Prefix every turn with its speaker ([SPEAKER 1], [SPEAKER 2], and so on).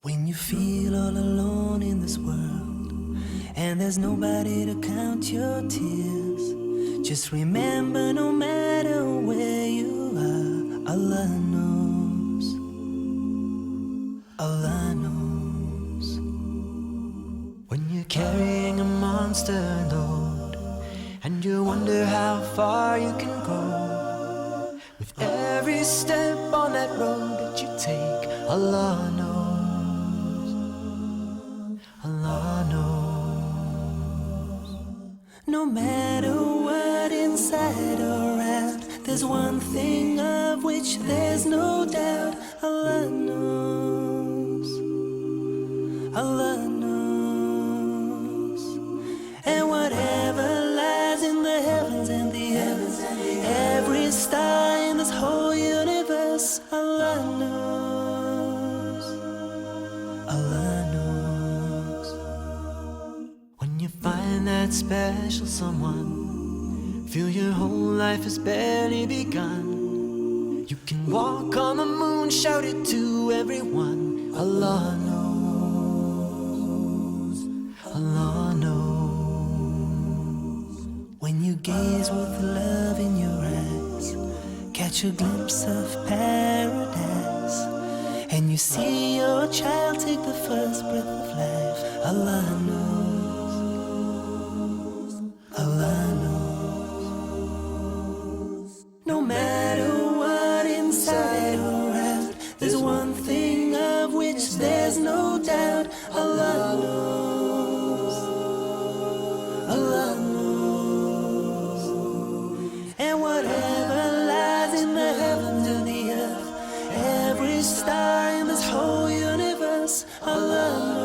[SPEAKER 1] When you feel all alone in this world and there's nobody to count your tears, just remember, no matter where you are, Allah knows. Allah knows. When you're carrying a monster load and you wonder how far you can go, with every step on that road that you take, Allah knows. Allah knows. No matter what, inside or out, there's one thing of which there's no doubt. Allah knows. Allah knows. And whatever lies in the heavens and the earth, every star in this whole universe, Allah knows. Allah knows. When you find that special someone, feel your whole life has barely begun. You can walk on the moon, shout it to everyone. Allah knows. Allah knows. When you gaze with love in your eyes, catch a glimpse of paradise, and you see your child take the first breath of life, Allah knows. Allah knows. No matter what, inside or out, there's one thing of which there's no doubt. Allah knows. Allah knows. And whatever lies in the heavens and the earth, every star in this whole universe, Allah knows.